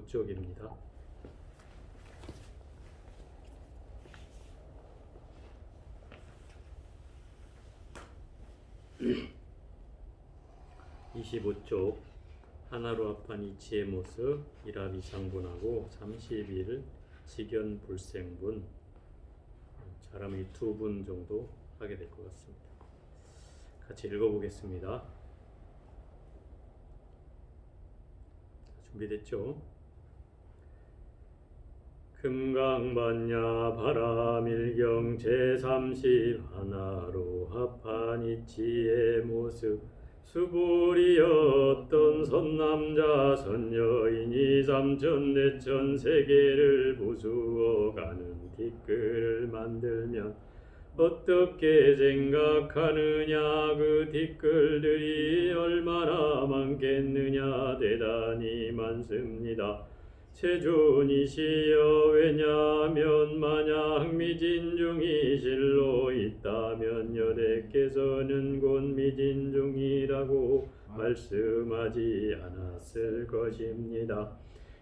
쪽입니다. (25쪽) 하나로 합한 이치의 모습 일합이상분하고 30일 직연불생분, 잘하면 두 분 정도 하게 될 것 같습니다. 같이 읽어보겠습니다. 준비됐죠? 금강반야 바라밀경 제30 하나로 합한 이치의 모습 수불이었던 선남자 선여인이 삼천대천 세계를 부수어가는 티끌을 만들면 어떻게 생각하느냐. 그 티끌들이 얼마나 많겠느냐. 대단히 많습니다. 세존이시여, 왜냐하면 만약 미진중이 실로 있다면 여대께서는 곧 미진중이라고 말씀하지 않았을 것입니다.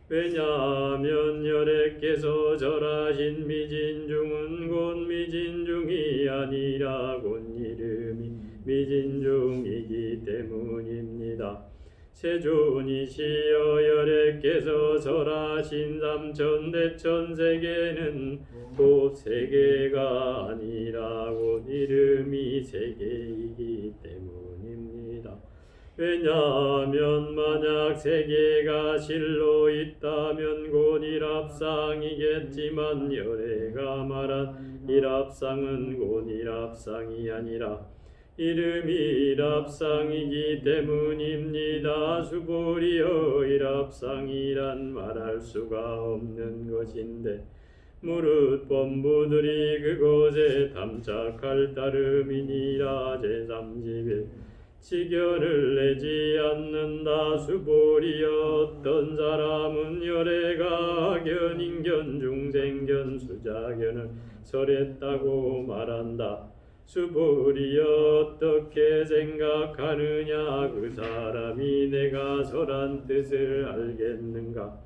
왜냐하면 여래께서 절하신 미진중은 곧 미진중이 아니라 곧 이름이 미진중이기 때문입니다. 세존이시여, 여래께서 절하신 삼천대천 세계는 곧 세계가 아니라 곧 이름이 세계이기 때문입니다. 왜냐하면 만약 세계가 실로 있다면 곧 일합상이겠지만 여래가 말한 일합상은 곧 일합상이 아니라 이름이 일합상이기 때문입니다. 수불이여, 일합상이란 말할 수가 없는 것인데 무릇 범부들이 그것에 탐착할 따름이니라. 제30일 직연을 내지 않는다. 수불이여, 어떤 사람은 열애가 악연, 인견, 중생견, 수자견을 설했다고 말한다. 수불이여, 어떻게 생각하느냐. 그 사람이 내가 설한 뜻을 알겠는가?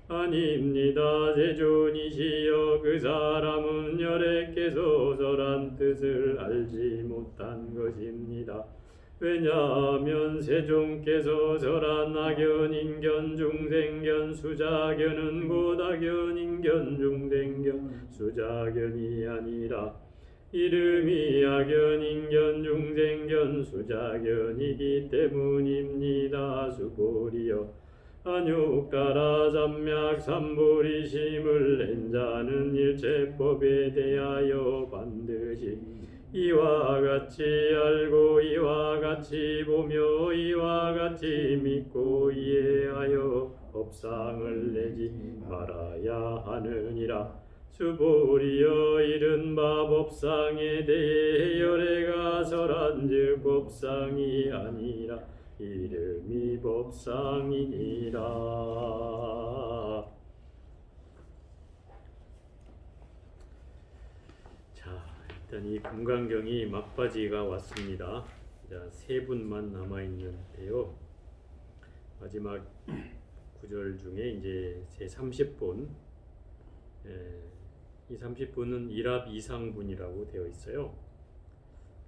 아닙니다. 세존이시여, 그 사람은 열애께서 설한 뜻을 알지 못한 것입니다. 왜냐하면 세존께서 설한 악연, 인견, 중생견, 수자견은 곧 악연, 인견, 중생견, 수자견이 아니라 이름이 악연, 인견, 중생견, 수자견이기 때문입니다. 수불이여, 안육따라 삼맥 삼불이심을 낸 자는 일체법에 대하여 반드시 이와 같이 알고 이와 같이 보며 이와 같이 믿고 이해하여 법상을 내지 말아야 하느니라. 수불이여, 이른바 법상에 대해 열애가 설한즉 법상이 아니라 이름이 법상이니라. 자, 일단 이 금강경이 막바지가 왔습니다. 자, 세 분만 남아 있는데요. 마지막 구절 중에 이제 제 30분, 이 30분은 일합 이상분이라고 되어 있어요.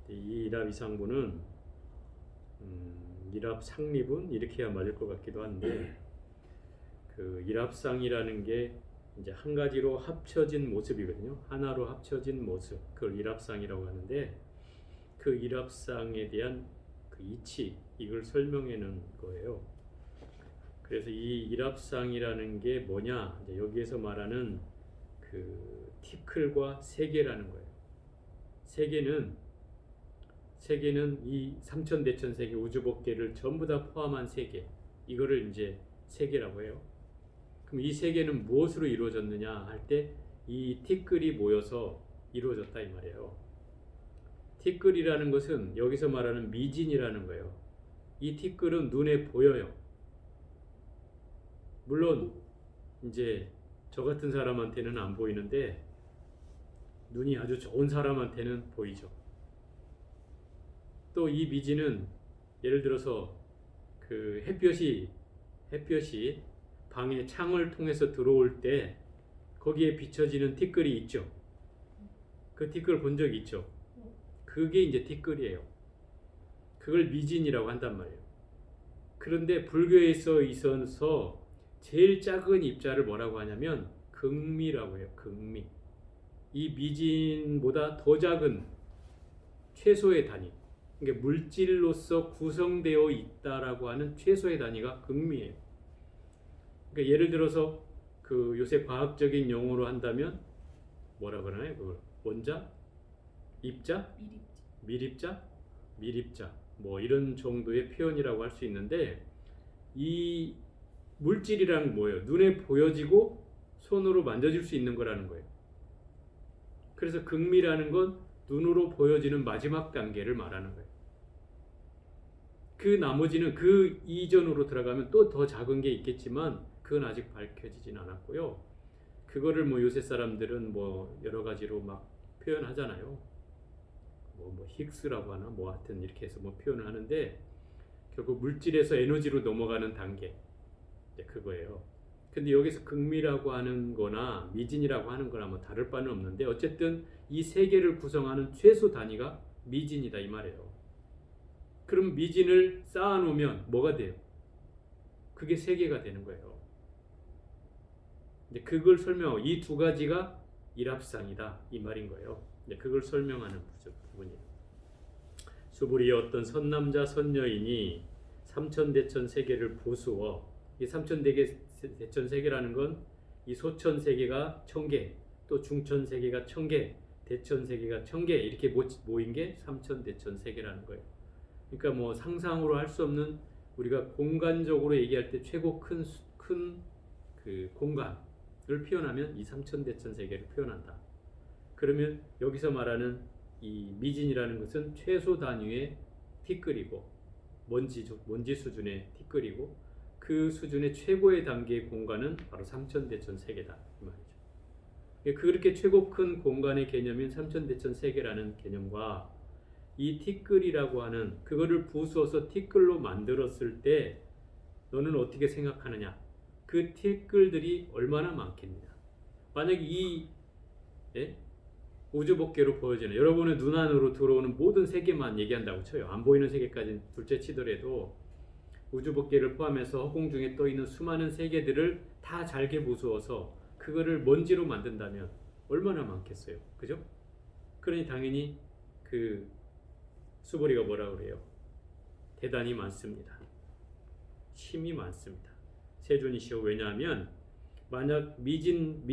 이 일합 이상분은 일합 상리분 이렇게 해야 맞을 것 같기도 한데, 그 일합상이라는 게 이제 한 가지로 합쳐진 모습이거든요. 하나로 합쳐진 모습, 그걸 일합상이라고 하는데, 그 일합상에 대한 그 이치, 이걸 설명하는 거예요. 그래서 이 일합상이라는 게 뭐냐, 이제 여기에서 말하는 그 티클과 세계라는 거예요. 세계는 이 삼천대천 세계, 우주법계를 전부 다 포함한 세계, 이거를 이제 세계라고 해요. 그럼 이 세계는 무엇으로 이루어졌느냐 할 때 이 티끌이 모여서 이루어졌다 이 말이에요. 티끌이라는 것은 여기서 말하는 미진이라는 거예요. 이 티끌은 눈에 보여요. 물론 이제 저 같은 사람한테는 안 보이는데 눈이 아주 좋은 사람한테는 보이죠. 또 이 미진은 예를 들어서 그 햇볕이 방에 창을 통해서 들어올 때 거기에 비춰지는 티끌이 있죠. 그 티끌 본 적 있죠. 그게 이제 티끌이에요. 그걸 미진이라고 한단 말이에요. 그런데 불교에 있어서 제일 작은 입자를 뭐라고 하냐면 극미라고 해요. 극미. 이 미진보다 더 작은 최소의 단위. 그러니까 물질로서 구성되어 있다라고 하는 최소의 단위가 극미예요. 그러니까 예를 들어서 그 요새 과학적인 용어로 한다면 뭐라 그러나요? 그걸 원자, 입자, 밀입자, 밀입자, 뭐 이런 정도의 표현이라고 할 수 있는데 이 물질이란 뭐예요? 눈에 보여지고 손으로 만져질 수 있는 거라는 거예요. 그래서 극미라는 건 눈으로 보여지는 마지막 단계를 말하는 거예요. 그 나머지는 그 이전으로 들어가면 또 더 작은 게 있겠지만 그건 아직 밝혀지진 않았고요. 그거를 뭐 요새 사람들은 뭐 여러 가지로 막 표현하잖아요. 뭐 힉스라고 하나 뭐 하여튼 이렇게 해서 뭐 표현을 하는데 결국 물질에서 에너지로 넘어가는 단계 그거예요. 근데 여기서 극미라고 하는 거나 미진이라고 하는 거나 뭐 다를 바는 없는데 어쨌든 이 세 개를 구성하는 최소 단위가 미진이다 이 말이에요. 그럼 미진을 쌓아놓으면 뭐가 돼요? 그게 세 개가 되는 거예요. 이제 그걸 설명하고 이 두 가지가 일합상이다 이 말인 거예요. 이제 그걸 설명하는 부분이에요. 수불이 어떤 선남자 선여인이 삼천대천 세계를 부수어 이 삼천대천 세계라는 건 이 소천 세계가 1000개, 또 중천 세계가 1000개, 대천 세계가 1000개 이렇게 모인 게 삼천대천 세계라는 거예요. 그러니까 뭐 상상으로 할 수 없는 우리가 공간적으로 얘기할 때 최고 큰 그 공간을 표현하면 이 삼천대천 세계를 표현한다. 그러면 여기서 말하는 이 미진이라는 것은 최소 단위의 티끌이고 먼지 수준의 티끌이고 그 수준의 최고의 단계의 공간은 바로 삼천대천 세계다 이 말이죠. 그렇게 최고 큰 공간의 개념인 삼천대천 세계라는 개념과 이 티끌이라고 하는 그거를 부수어서 티끌로 만들었을 때 너는 어떻게 생각하느냐? 그 티끌들이 얼마나 많겠느냐? 만약에 이 우주복개로 보여지는 여러분의 눈 안으로 들어오는 모든 세계만 얘기한다고 쳐요. 안 보이는 세계까지는 둘째 치더라도 우주복개를 포함해서 허공 중에 떠있는 수많은 세계들을 다 잘게 부수어서 그거를 먼지로 만든다면 얼마나 많겠어요. 그죠? 그러니 당연히 그 수보리가 뭐라 그래요? 대단히 많습니다. 힘이 많습니다. 세존이시오. 왜냐하면 만약 미진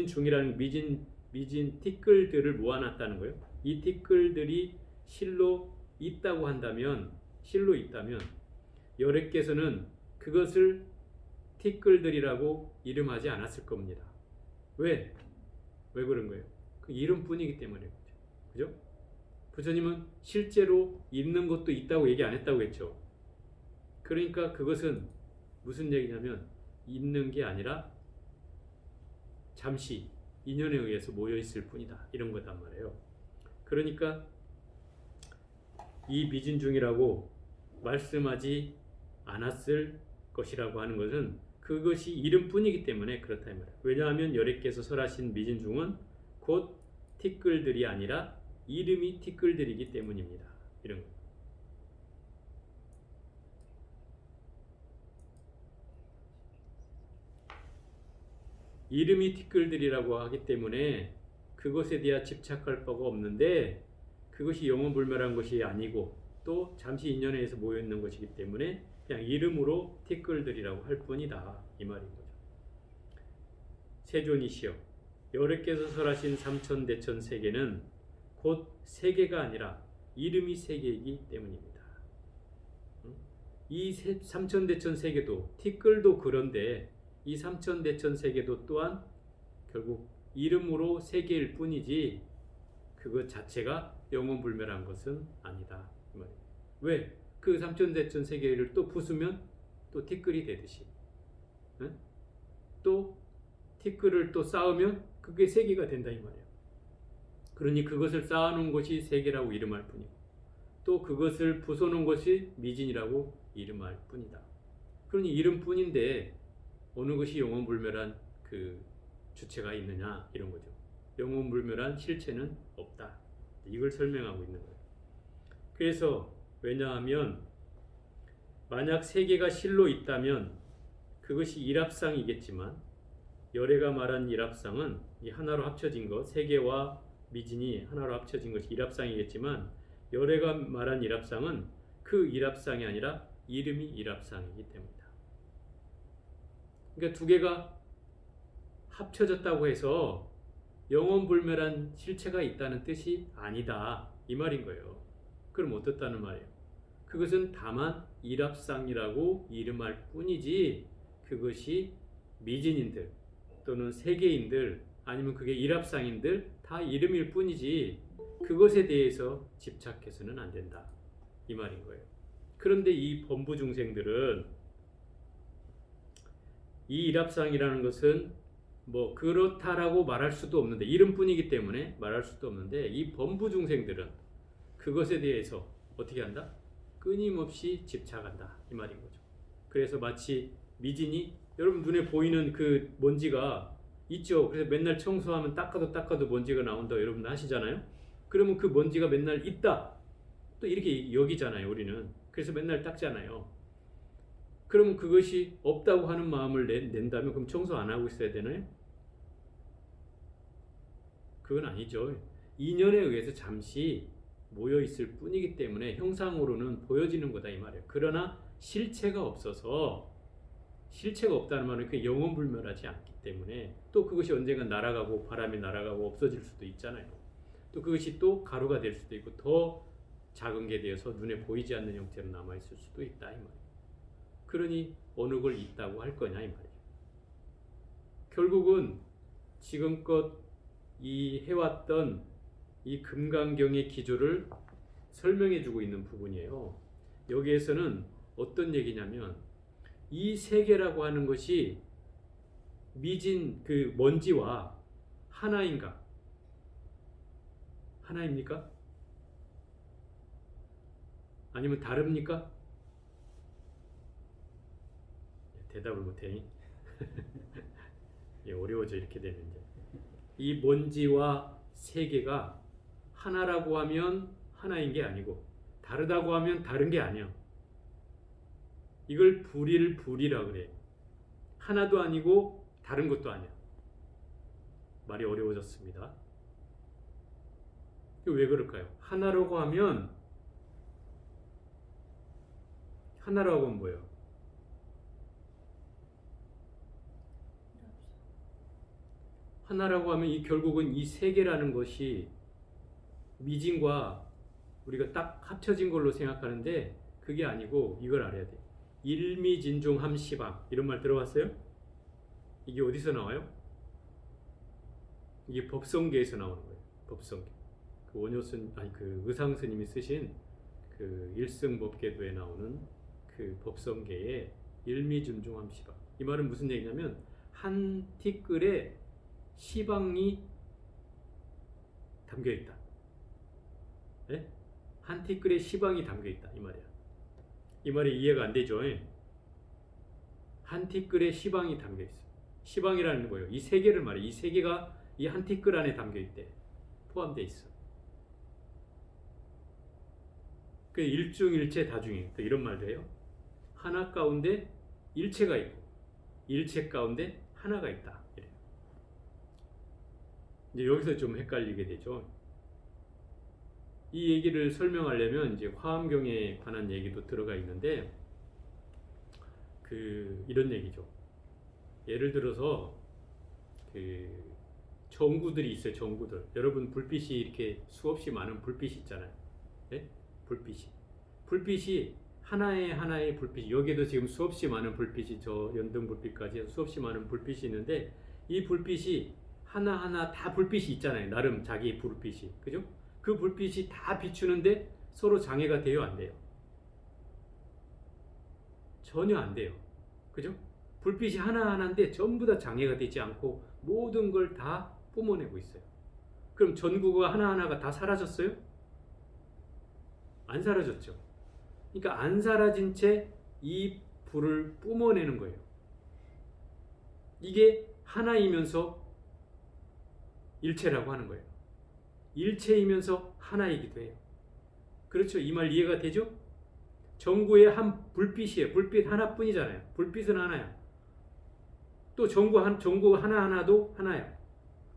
중이라는 미진 티끌들을 모아놨다는 거예요. 이 티끌들이 실로 있다면 여래께서는 그것을 티끌들이라고 이름하지 않았을 겁니다. 왜 그런 거예요? 그 이름뿐이기 때문에 그죠? 부처님은 실제로 있는 것도 있다고 얘기 안 했다고 했죠. 그러니까 그것은 무슨 얘기냐면 있는 게 아니라 잠시 인연에 의해서 모여 있을 뿐이다 이런 거단 말이에요. 그러니까 이 미진중이라고 말씀하지 않았을 것이라고 하는 것은 그것이 이름뿐이기 때문에 그렇다 이 말이에요. 왜냐하면 여래께서 설하신 미진중은 곧 티끌들이 아니라 이름이 티끌들이기 때문입니다. 이런 거. 이름이 티끌들이라고 하기 때문에 그것에 대해 집착할 바가 없는데 그것이 영원불멸한 것이 아니고 또 잠시 인연에 의해서 모여있는 것이기 때문에 그냥 이름으로 티끌들이라고 할 뿐이다 이 말인 거죠. 세존이시여 여래께서 설하신 삼천대천 세계는 곧 세계가 아니라 이름이 세계이기 때문입니다. 이 삼천대천 세계도 티끌도 그런데 이 삼천대천 세계도 또한 결국 이름으로 세계일 뿐이지 그것 자체가 영원불멸한 것은 아니다. 왜? 그 삼천대천 세계를 또 부수면 또 티끌이 되듯이 또 티끌을 또 쌓으면 그게 세계가 된다 이 말이에요. 그러니 그것을 쌓아놓은 것이 세계라고 이름할 뿐이고 또 그것을 부숴놓은 것이 미진이라고 이름할 뿐이다. 그러니 이름뿐인데 어느 것이 영원불멸한 그 주체가 있느냐 이런 거죠. 영원불멸한 실체는 없다. 이걸 설명하고 있는 거예요. 그래서 왜냐하면 만약 세계가 실로 있다면 그것이 일합상이겠지만 열애가 말한 일합상은 이 하나로 합쳐진 것, 세계와 미진이 하나로 합쳐진 것이 일합상이겠지만 열애가 말한 일합상은 그 일합상이 아니라 이름이 일합상이기 때문이다. 그러니까 두 개가 합쳐졌다고 해서 영원불멸한 실체가 있다는 뜻이 아니다 이 말인 거예요. 그럼 어떻다는 말이에요? 그것은 다만 일합상이라고 이름할 뿐이지 그것이 미진인들 또는 세계인들 아니면 그게 일합상인들 다 이름일 뿐이지 그것에 대해서 집착해서는 안 된다 이 말인 거예요. 그런데 이 범부중생들은 이 일합상이라는 것은 뭐 그렇다라고 말할 수도 없는데 이름뿐이기 때문에 말할 수도 없는데 이 범부중생들은 그것에 대해서 어떻게 한다? 끊임없이 집착한다 이 말인 거죠. 그래서 마치 미진이 여러분 눈에 보이는 그 먼지가 있죠. 그래서 맨날 청소하면 닦아도 먼지가 나온다 여러분 하시잖아요. 그러면 그 먼지가 맨날 있다 또 이렇게 여기잖아요 우리는. 그래서 맨날 닦잖아요. 그러면 그것이 없다고 하는 마음을 낸다면 그럼 청소 안 하고 있어야 되나요? 그건 아니죠. 인연에 의해서 잠시 모여 있을 뿐이기 때문에 형상으로는 보여지는 거다 이 말이에요. 그러나 실체가 없어서 실체가 없다는 말은 그 영원불멸하지 않기 때문에 또 그것이 언젠가 날아가고 바람이 날아가고 없어질 수도 있잖아요. 또 그것이 또 가루가 될 수도 있고 더 작은 게 되어서 눈에 보이지 않는 형태로 남아있을 수도 있다 이 말이에요. 그러니 어느 걸 있다고 할 거냐 이 말이에요. 결국은 지금껏 이 해왔던 이 금강경의 기조를 설명해주고 있는 부분이에요. 여기에서는 어떤 얘기냐면 이 세계라고 하는 것이 미진 그 먼지와 하나인가? 하나입니까? 아니면 다릅니까? 대답을 못해. 어려워져 이렇게 되면 이제. 이 먼지와 세계가 하나라고 하면 하나인 게 아니고 다르다고 하면 다른 게 아니야. 이걸 불이라 그래. 하나도 아니고 다른 것도 아니야. 말이 어려워졌습니다. 왜 그럴까요? 하나라고 하면 뭐예요? 하나라고 하면 이 결국은 이 세계라는 것이 미진과 우리가 딱 합쳐진 걸로 생각하는데 그게 아니고 이걸 알아야 돼. 일미진중함시방 이런 말 들어봤어요? 이게 어디서 나와요? 이게 법성계에서 나오는 거예요. 법성계. 그 원효스님 아니 그 의상스님이 쓰신 그 일승법계도에 나오는 그 법성계의 일미진중함시방. 이 말은 무슨 얘기냐면 한 티끌에 시방이 담겨 있다. 네? 한 티끌에 시방이 담겨 있다 이 말이야. 이 말이 이해가 안 되죠? 한 티끌에 시방이 담겨 있어. 시방이라는 거예요. 이 세계를 말해. 이 세계가 이 한 티끌 안에 담겨 있대. 포함되어 있어. 그 일중일체 다중이 또 이런 말도 해요. 하나 가운데 일체가 있고 일체 가운데 하나가 있다. 이래요. 이제 여기서 좀 헷갈리게 되죠. 이 얘기를 설명하려면 이제 화엄경에 관한 얘기도 들어가 있는데 이런 얘기죠. 예를 들어서 전구들이 있어요. 전구들. 여러분 불빛이 이렇게 수없이 많은 불빛이 있잖아요. 네? 불빛이 하나의 불빛이 여기도 지금 수없이 많은 불빛이 저 연등 불빛까지 수없이 많은 불빛이 있는데 이 불빛이 하나하나 다 불빛이 있잖아요. 나름 자기 불빛이. 그죠? 그 불빛이 다 비추는데 서로 장애가 돼요? 안 돼요? 전혀 안 돼요. 그죠? 불빛이 하나하나인데 전부 다 장애가 되지 않고 모든 걸 다 뿜어내고 있어요. 그럼 전구가 하나하나가 다 사라졌어요? 안 사라졌죠. 그러니까 안 사라진 채 이 불을 뿜어내는 거예요. 이게 하나이면서 일체라고 하는 거예요. 일체이면서 하나이기도 해요. 그렇죠? 이 말 이해가 되죠? 전구의 한 불빛이에요. 불빛 하나뿐이잖아요. 불빛은 하나야. 또 전구 하나하나도 하나야.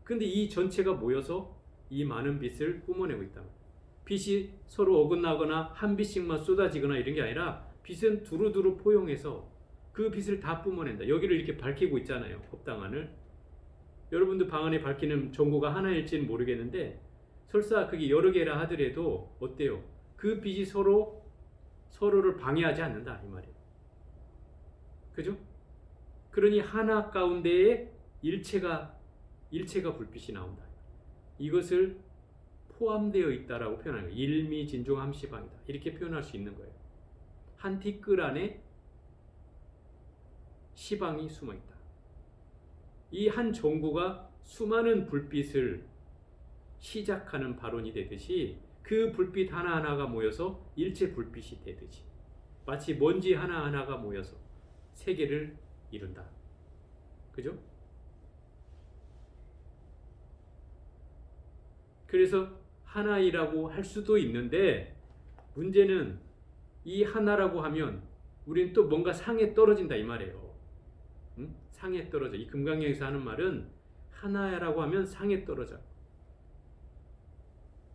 근데 이 전체가 모여서 이 많은 빛을 뿜어내고 있다. 빛이 서로 어긋나거나 한 빛씩만 쏟아지거나 이런 게 아니라 빛은 두루두루 포용해서 그 빛을 다 뿜어낸다. 여기를 이렇게 밝히고 있잖아요. 법당 안을. 여러분들 방 안에 밝히는 전구가 하나일지는 모르겠는데 설사 그게 여러 개라 하더라도 어때요? 그 빛이 서로를 방해하지 않는다 이 말이에요. 그죠? 그러니 하나 가운데에 일체가 불빛이 나온다. 이것을 포함되어 있다라고 표현하는 거예요. 일미진종함시방이다. 이렇게 표현할 수 있는 거예요. 한 티끌 안에 시방이 숨어 있다. 이 한 전구가 수많은 불빛을 시작하는 발원이 되듯이 그 불빛 하나하나가 모여서 일체 불빛이 되듯이 마치 먼지 하나하나가 모여서 세계를 이룬다. 그죠? 그래서 하나이라고 할 수도 있는데 문제는 이 하나라고 하면 우리는 또 뭔가 상에 떨어진다 이 말이에요. 응? 상에 떨어져. 이 금강경에서 하는 말은 하나라고 하면 상에 떨어져.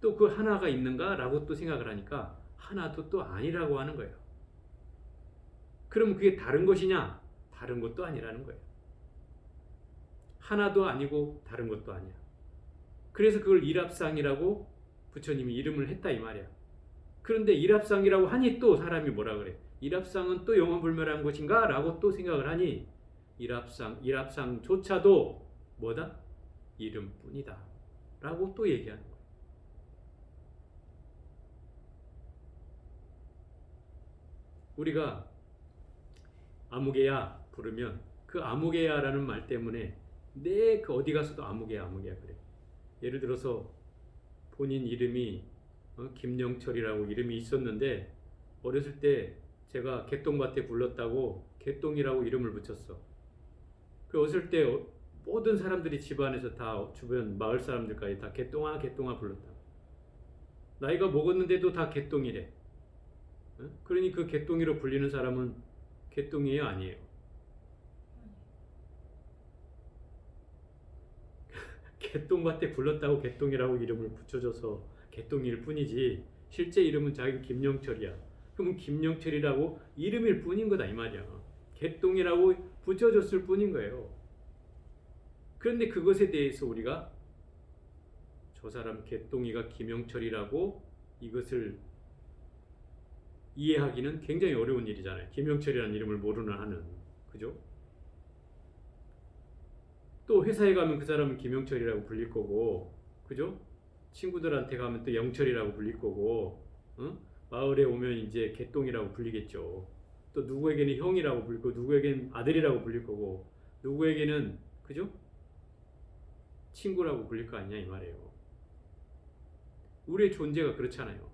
또 그 하나가 있는가? 라고 또 생각을 하니까 하나도 또 아니라고 하는 거예요. 그럼 그게 다른 것이냐? 다른 것도 아니라는 거예요. 하나도 아니고 다른 것도 아니야. 그래서 그걸 일합상이라고 부처님이 이름을 했다 이 말이야. 그런데 일합상이라고 하니 또 사람이 뭐라 그래? 일합상은 또 영원불멸한 것인가? 라고 또 생각을 하니 일합상조차도 뭐다? 이름뿐이다. 라고 또 얘기하는 거예요. 우리가 아무개야 부르면 그 아무개야라는 말 때문에 그 어디 가서도 아무개야 그래. 예를 들어서 본인 이름이 김영철이라고 이름이 있었는데 어렸을 때 제가 개똥밭에 굴렀다고 개똥이라고 이름을 붙였어. 그 어렸을 때 모든 사람들이 집안에서 다 주변 마을 사람들까지 다 개똥아 불렀다. 나이가 먹었는데도 다 개똥이래. 그러니 그 개똥이로 불리는 사람은 개똥이에요 아니에요? 개똥밭에 굴렀다고 개똥이라고 이름을 붙여줘서 개똥일 뿐이지 실제 이름은 자기 김영철이야. 그러면 김영철이라고 이름일 뿐인 거다 이 말이야. 개똥이라고 붙여줬을 뿐인 거예요. 그런데 그것에 대해서 우리가 저 사람 개똥이가 김영철이라고 이것을 이해하기는 굉장히 어려운 일이잖아요. 김영철이라는 이름을 모르는 한은. 그죠? 또 회사에 가면 그 사람은 김영철이라고 불릴 거고, 그죠? 친구들한테 가면 또 영철이라고 불릴 거고, 마을에 오면 이제 개똥이라고 불리겠죠. 또 누구에게는 형이라고 불리고, 누구에게는 아들이라고 불릴 거고, 누구에게는, 그죠? 친구라고 불릴 거 아니냐 이 말이에요. 우리의 존재가 그렇잖아요.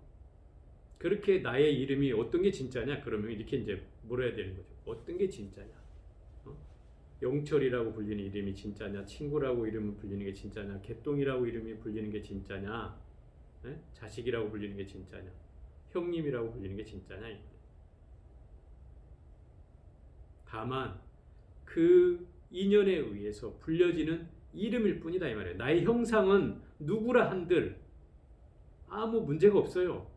그렇게 나의 이름이 어떤 게 진짜냐? 그러면 이렇게 이제 물어야 되는 거죠. 어떤 게 진짜냐? 영철이라고 불리는 이름이 진짜냐? 친구라고 이름을 불리는 게 진짜냐? 개똥이라고 이름이 불리는 게 진짜냐? 네? 자식이라고 불리는 게 진짜냐? 형님이라고 불리는 게 진짜냐? 다만 그 인연에 의해서 불려지는 이름일 뿐이다 이 말이에요. 나의 형상은 누구라 한들 아무 문제가 없어요.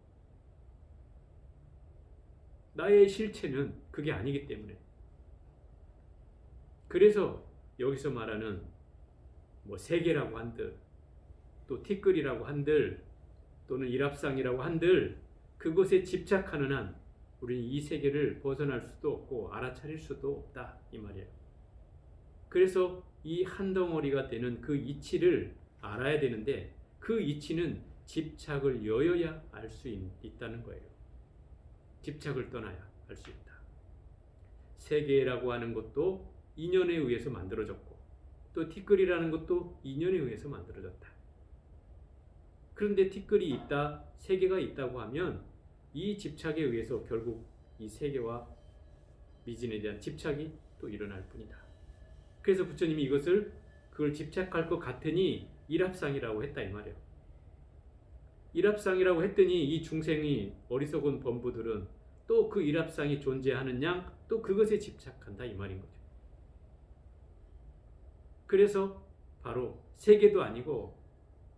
나의 실체는 그게 아니기 때문에. 그래서 여기서 말하는 뭐 세계라고 한들 또 티끌이라고 한들 또는 일합상이라고 한들 그것에 집착하는 한 우리는 이 세계를 벗어날 수도 없고 알아차릴 수도 없다 이 말이에요. 그래서 이 한 덩어리가 되는 그 이치를 알아야 되는데 그 이치는 집착을 여여야 알 수 있다는 거예요. 집착을 떠나야 알 수 있다. 세계라고 하는 것도 인연에 의해서 만들어졌고 또 티끌이라는 것도 인연에 의해서 만들어졌다. 그런데 티끌이 있다, 세계가 있다고 하면 이 집착에 의해서 결국 이 세계와 미진에 대한 집착이 또 일어날 뿐이다. 그래서 부처님이 그걸 집착할 것 같으니 일합상이라고 했다 이 말이에요. 일합상이라고 했더니 이 중생이 어리석은 범부들은 또 그 일합상이 존재하는 양 또 그것에 집착한다 이 말인 거죠. 그래서 바로 세계도 아니고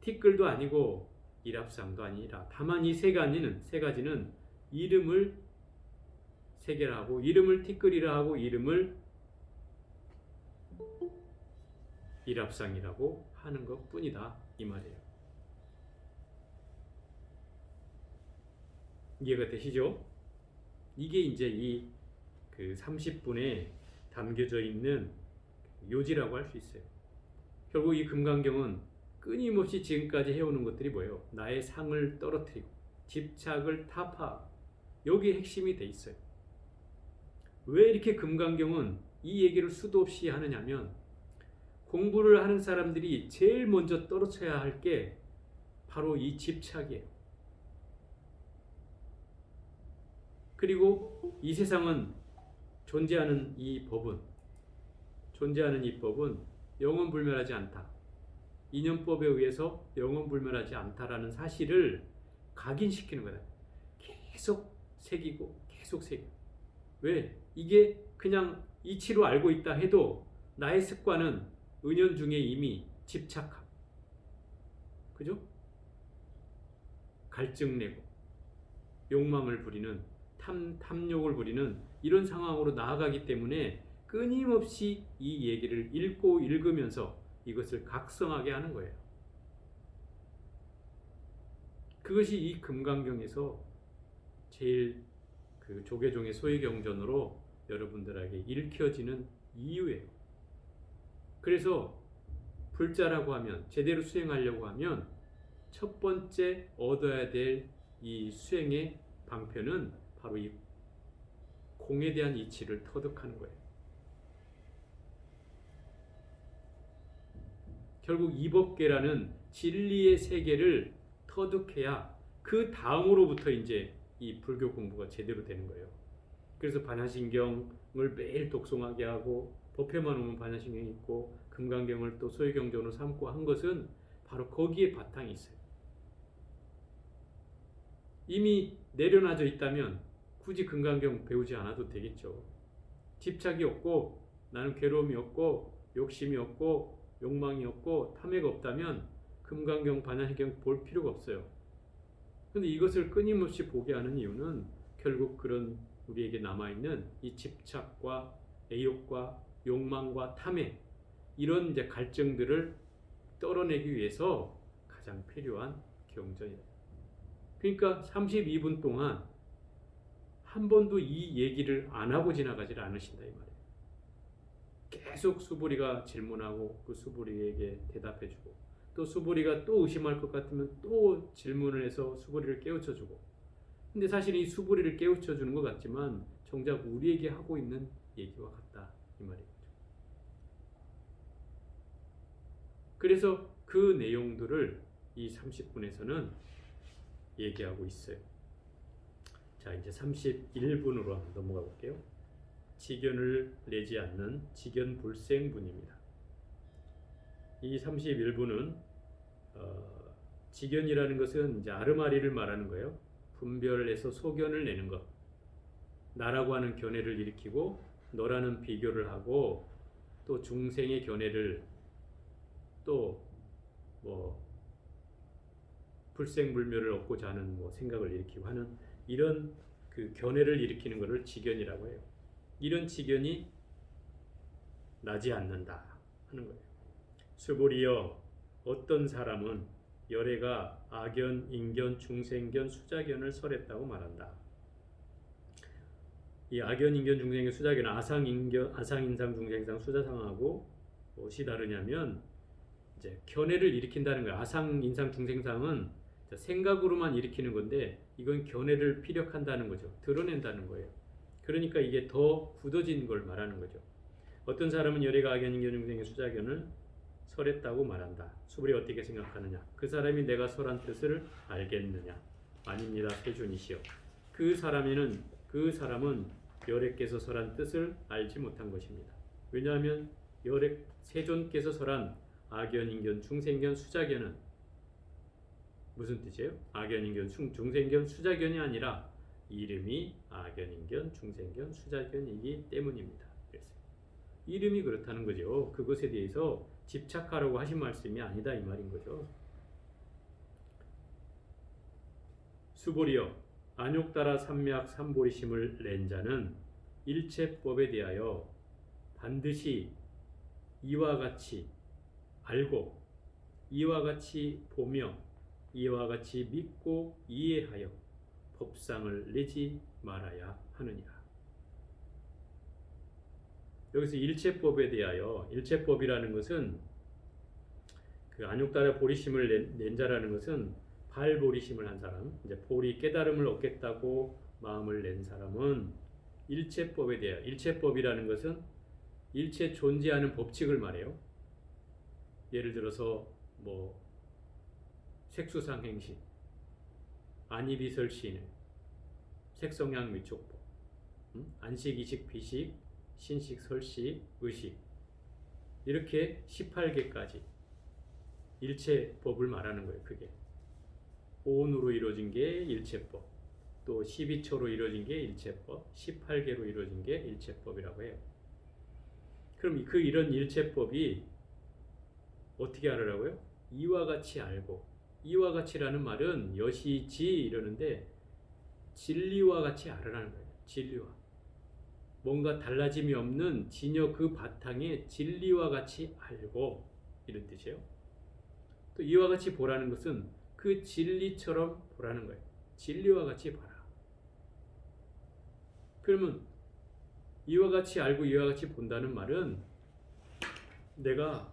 티끌도 아니고 일합상도 아니라 다만 이 세 가지는 이름을 세계라 하고 이름을 티끌이라 하고 이름을 일합상이라고 하는 것 뿐이다 이 말이에요. 이해가 되시죠? 이게 이제 이 그 30분에 담겨져 있는 요지라고 할 수 있어요. 결국 이 금강경은 끊임없이 지금까지 해오는 것들이 뭐예요? 나의 상을 떨어뜨리고 집착을 타파하고 여기에 핵심이 돼 있어요. 왜 이렇게 금강경은 이 얘기를 수도 없이 하느냐면 공부를 하는 사람들이 제일 먼저 떨어쳐야 할 게 바로 이 집착이에요. 그리고 이 세상은 존재하는 이 법은 영원불멸하지 않다. 인연법에 의해서 영원불멸하지 않다라는 사실을 각인시키는 거다. 계속 새기고 계속 새기고. 왜? 이게 그냥 이치로 알고 있다 해도 나의 습관은 은연중에 이미 집착함. 그죠? 갈증 내고 욕망을 부리는 탐욕을 부리는 이런 상황으로 나아가기 때문에 끊임없이 이 얘기를 읽고 읽으면서 이것을 각성하게 하는 거예요. 그것이 이 금강경에서 제일 그 조계종의 소위경전으로 여러분들에게 읽혀지는 이유예요. 그래서 불자라고 하면 제대로 수행하려고 하면 첫 번째 얻어야 될 이 수행의 방편은 바로 이 공에 대한 이치를 터득하는 거예요. 결국 이법계라는 진리의 세계를 터득해야 그 다음으로부터 이제 이 불교 공부가 제대로 되는 거예요. 그래서 반야신경을 매일 독송하게 하고 법회만 오면 반야신경이 있고 금강경을 또 소위경전으로 삼고 한 것은 바로 거기에 바탕이 있어요. 이미 내려놔져 있다면 굳이 금강경 배우지 않아도 되겠죠. 집착이 없고 나는 괴로움이 없고 욕심이 없고 욕망이 없고 탐욕이 없다면 금강경, 반야신경 볼 필요가 없어요. 그런데 이것을 끊임없이 보게 하는 이유는 결국 그런 우리에게 남아있는 이 집착과 애욕과 욕망과 탐욕 이런 이제 갈증들을 떨어내기 위해서 가장 필요한 경전이다. 그러니까 32분 동안 한 번도 이 얘기를 안 하고 지나가질 않으신다 이 말이에요. 계속 수보리가 질문하고 그 수보리에게 대답해주고 또 수보리가 또 의심할 것 같으면 또 질문을 해서 수보리를 깨우쳐주고. 근데 사실 이 수보리를 깨우쳐주는 것 같지만 정작 우리에게 하고 있는 얘기와 같다 이 말이죠. 그래서 그 내용들을 이 30분에서는 얘기하고 있어요. 자, 이제 31분으로 한번 넘어가 볼게요. 지견을 내지 않는 지견불생분입니다. 이 31분은 지견이라는 것은 이제 아르마리를 말하는 거예요. 분별해서 소견을 내는 것. 나라고 하는 견해를 일으키고 너라는 비교를 하고 또 중생의 견해를 또 뭐 불생불멸을 얻고자 하는 뭐 생각을 일으키고 하는 이런 그 견해를 일으키는 것을 지견이라고 해요. 이런 지견이 나지 않는다 하는 거예요. 수보리여 어떤 사람은 열애가 아견, 인견, 중생견, 수자견을 설했다고 말한다. 이 아견, 인견, 중생견, 수자견, 아상인견, 아상인상, 중생상, 수자상하고 무엇이 다르냐면 이제 견해를 일으킨다는 거예요. 아상인상, 중생상은 생각으로만 일으키는 건데 이건 견해를 피력한다는 거죠. 드러낸다는 거예요. 그러니까 이게 더 굳어진 걸 말하는 거죠. 어떤 사람은 열애가 아견, 인견, 중생의 수자견을 설했다고 말한다. 수불이 어떻게 생각하느냐? 그 사람이 내가 설한 뜻을 알겠느냐? 아닙니다. 세준이시여. 그 사람은 열애께서 설한 뜻을 알지 못한 것입니다. 왜냐하면 열액 세존께서 설한 악연인견 중생견 수자견은 무슨 뜻이에요? 악연인견 중생견 수자견이 아니라 이름이 악연인견 중생견 수자견이기 때문입니다. 그래서 이름이 그렇다는 거죠. 그것에 대해서 집착하라고 하신 말씀이 아니다 이 말인 거죠. 수보리여 안욕따라 삼약 삼보리심을 낸 자는 일체법에 대하여 반드시 이와 같이 알고 이와 같이 보며 이와 같이 믿고 이해하여 법상을 내지 말아야 하느니라. 여기서 일체법에 대하여 일체법이라는 것은 그 안욕따라 보리심을 낸 자라는 것은 발보리심을 한 사람, 이제 보리 깨달음을 얻겠다고 마음을 낸 사람은 일체법에 대하여 일체법이라는 것은 일체 존재하는 법칙을 말해요. 예를 들어서 뭐 색수상행식, 안이비설시인, 색성향 미촉법, 안식, 이식, 비식, 신식, 설식, 의식 이렇게 18개까지 일체법을 말하는 거예요. 그게 오온으로 이루어진 게 일체법, 또 12초로 이루어진 게 일체법, 18개로 이루어진 게 일체법이라고 해요. 그럼 그 이런 일체법이 어떻게 알으라고요? 이와 같이 알고, 이와 같이라는 말은 여시지 이러는데 진리와 같이 알으라는 거예요. 진리와. 뭔가 달라짐이 없는 진여 그 바탕에 진리와 같이 알고 이런 뜻이에요. 또 이와 같이 보라는 것은 그 진리처럼 보라는 거예요. 진리와 같이 봐라. 그러면 이와 같이 알고 이와 같이 본다는 말은 내가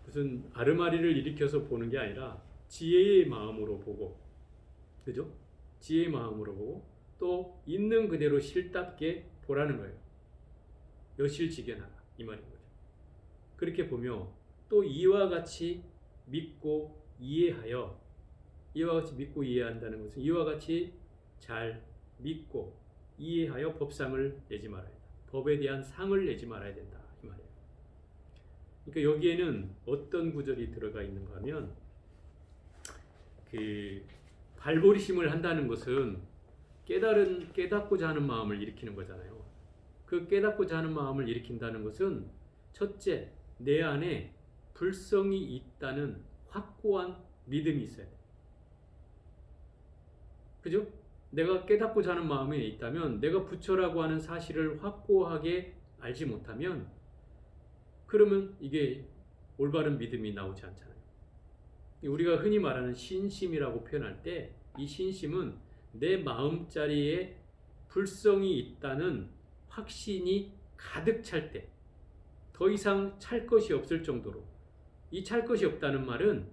무슨 아르마리를 일으켜서 보는 게 아니라 지혜의 마음으로 보고, 그죠? 지혜의 마음으로 보고 또 있는 그대로 실답게 보라는 거예요. 여실직연하라 이 말인 거죠. 그렇게 보며 또 이와 같이 믿고 이해하여, 이와 같이 믿고 이해한다는 것은 이와 같이 잘 믿고 이해하여 법상을 내지 말아야 된다. 법에 대한 상을 내지 말아야 된다 이 말이에요. 그러니까 여기에는 어떤 구절이 들어가 있는가 하면 그 발보리심을 한다는 것은 깨닫고자 하는 마음을 일으키는 거잖아요. 그 깨닫고자 하는 마음을 일으킨다는 것은 첫째, 내 안에 불성이 있다는 확고한 믿음이 있어야 돼. 그죠? 내가 깨닫고자 하는 마음이 있다면 내가 부처라고 하는 사실을 확고하게 알지 못하면 그러면 이게 올바른 믿음이 나오지 않잖아요. 우리가 흔히 말하는 신심이라고 표현할 때 이 신심은 내 마음자리에 불성이 있다는 확신이 가득 찰 때, 더 이상 찰 것이 없을 정도로, 이 찰 것이 없다는 말은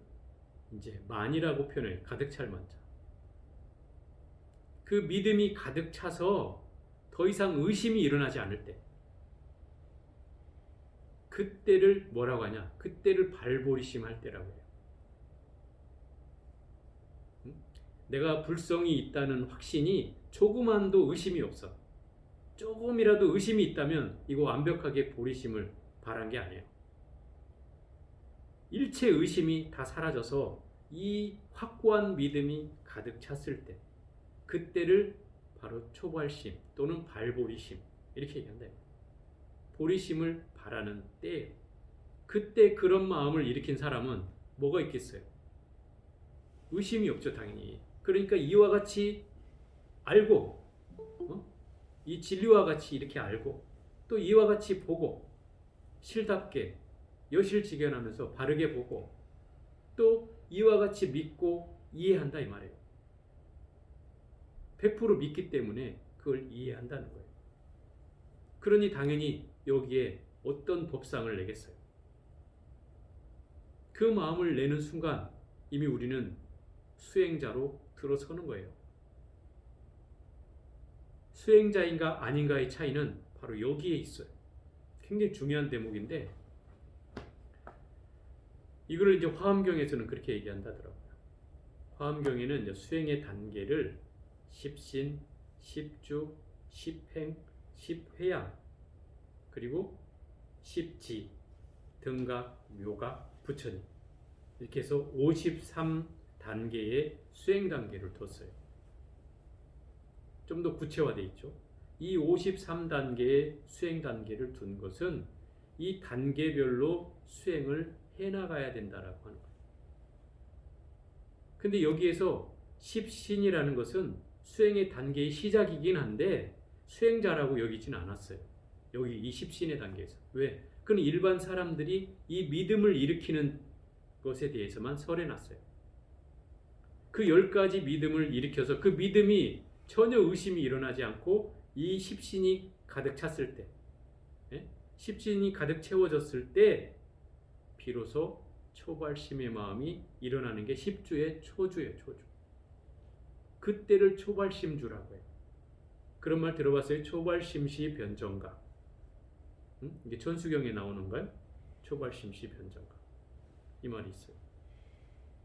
이제 만이라고 표현해요. 가득 찰 만자. 그 믿음이 가득 차서 더 이상 의심이 일어나지 않을 때, 그때를 뭐라고 하냐? 그때를 발보리심 할 때라고 해요. 내가 불성이 있다는 확신이 조그만도 의심이 없어. 조금이라도 의심이 있다면 이거 완벽하게 보리심을 바란 게 아니에요. 일체 의심이 다 사라져서 이 확고한 믿음이 가득 찼을 때, 그때를 바로 초발심 또는 발보리심 이렇게 얘기한다. 보리심을 바라는 때예요. 그때 그런 마음을 일으킨 사람은 뭐가 있겠어요? 의심이 없죠, 당연히. 그러니까 이와 같이 알고, 이 진리와 같이 이렇게 알고, 또 이와 같이 보고, 실답게 여실직연하면서 바르게 보고, 또 이와 같이 믿고 이해한다 이 말이에요. 100% 믿기 때문에 그걸 이해한다는 거예요. 그러니 당연히 여기에 어떤 법상을 내겠어요? 그 마음을 내는 순간 이미 우리는 수행자로 들어서는 거예요. 수행자인가 아닌가의 차이는 바로 여기에 있어요. 굉장히 중요한 대목인데 이거를 이제 화엄경에서는 그렇게 얘기한다더라고요. 화엄경에는 이제 수행의 단계를 십신, 십주, 십행, 십회양 그리고 십지, 등각, 묘각, 부처님 이렇게 해서 53단계의 수행 단계를 뒀어요. 좀 더 구체화되어 있죠. 이 53단계의 수행 단계를 둔 것은 이 단계별로 수행을 해나가야 된다라고 하는 거예요. 근데 여기에서 십신이라는 것은 수행의 단계의 시작이긴 한데 수행자라고 여기진 않았어요. 여기 이 십신의 단계에서. 왜? 그건 일반 사람들이 이 믿음을 일으키는 것에 대해서만 설해놨어요. 그 10가지 믿음을 일으켜서 그 믿음이 전혀 의심이 일어나지 않고 이 십신이 가득 찼을 때, 십신이 가득 채워졌을 때 비로소 초발심의 마음이 일어나는 게 십주의 초주예요. 초주. 그때를 초발심주라고 해요. 그런 말 들어봤어요? 초발심시 변정각. 이게 천수경에 나오는가요? 초발심시 변정각. 이 말이 있어요.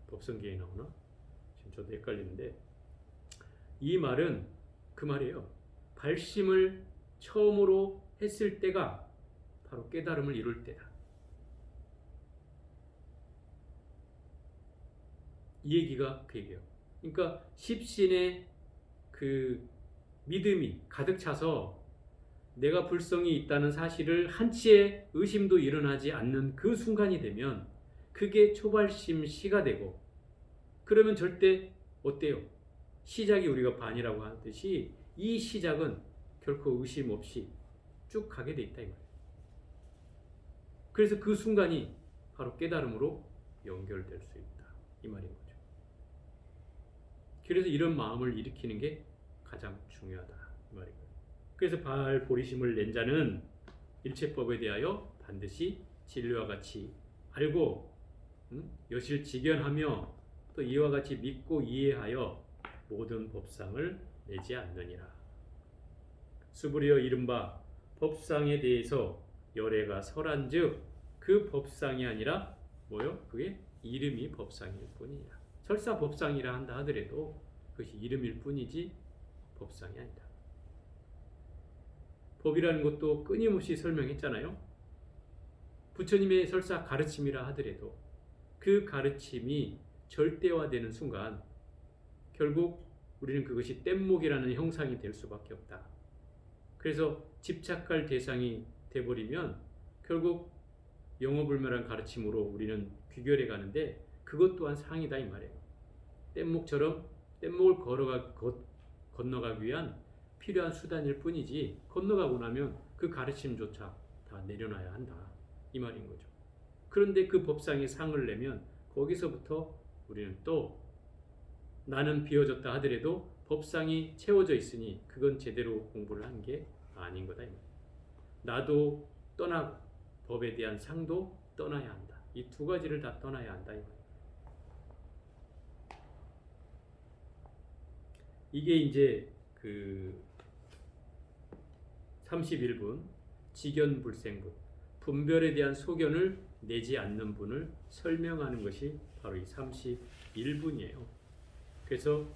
법성계에 나오나? 지금 저도 헷갈리는데 이 말은 그 말이에요. 발심을 처음으로 했을 때가 바로 깨달음을 이룰 때다. 이 얘기가 그 얘기예요. 그러니까 십신의 그 믿음이 가득 차서 내가 불성이 있다는 사실을 한치의 의심도 일어나지 않는 그 순간이 되면 그게 초발심 시가 되고, 그러면 절대 어때요? 시작이 우리가 반이라고 하듯이 이 시작은 결코 의심 없이 쭉 가게 돼 있다 이 말이에요. 그래서 그 순간이 바로 깨달음으로 연결될 수 있다 이 말인 거죠. 그래서 이런 마음을 일으키는 게 가장 중요하다 이 말이고요. 그래서 발보리심을 낸 자는 일체법에 대하여 반드시 진리와 같이 알고 여실직연하며 또 이와 같이 믿고 이해하여 모든 법상을 내지 않느니라. 수부리어 이른바 법상에 대해서 열애가 설한즉 그 법상이 아니라 뭐요? 그게 이름이 법상일 뿐이니라. 설사 법상이라 한다 하더라도 그것이 이름일 뿐이지 법상이 아니다. 법이라는 것도 끊임없이 설명했잖아요. 부처님의 설사 가르침이라 하더라도 그 가르침이 절대화되는 순간 결국 우리는 그것이 뗏목이라는 형상이 될 수밖에 없다. 그래서 집착할 대상이 돼버리면 결국 영어불멸한 가르침으로 우리는 귀결해 가는데 그것 또한 상이다 이 말이에요. 뗏목처럼 뗏목을 건너가기 위한 필요한 수단일 뿐이지 건너가고 나면 그 가르침조차 다 내려놔야 한다 이 말인 거죠. 그런데 그 법상에 상을 내면 거기서부터 우리는 또 나는 비워졌다 하더라도 법상이 채워져 있으니 그건 제대로 공부를 한 게 아닌 거다 이 말이에요. 나도 떠나고 법에 대한 상도 떠나야 한다. 이 두 가지를 다 떠나야 한다 이 말이에요. 이게 이제 그 31분 직연불생분 분별에 대한 소견을 내지 않는 분을 설명하는 것이 바로 이 31분이에요. 그래서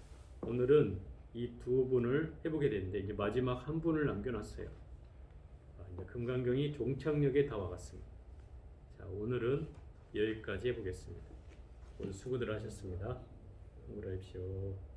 오늘은 이 두 분을 해보게 되는데 이제 마지막 한 분을 남겨놨어요. 이제 금강경이 종착역에 다 와갔습니다. 자, 오늘은 여기까지 해보겠습니다. 오늘 수고들 하셨습니다. 공부를 하십시오.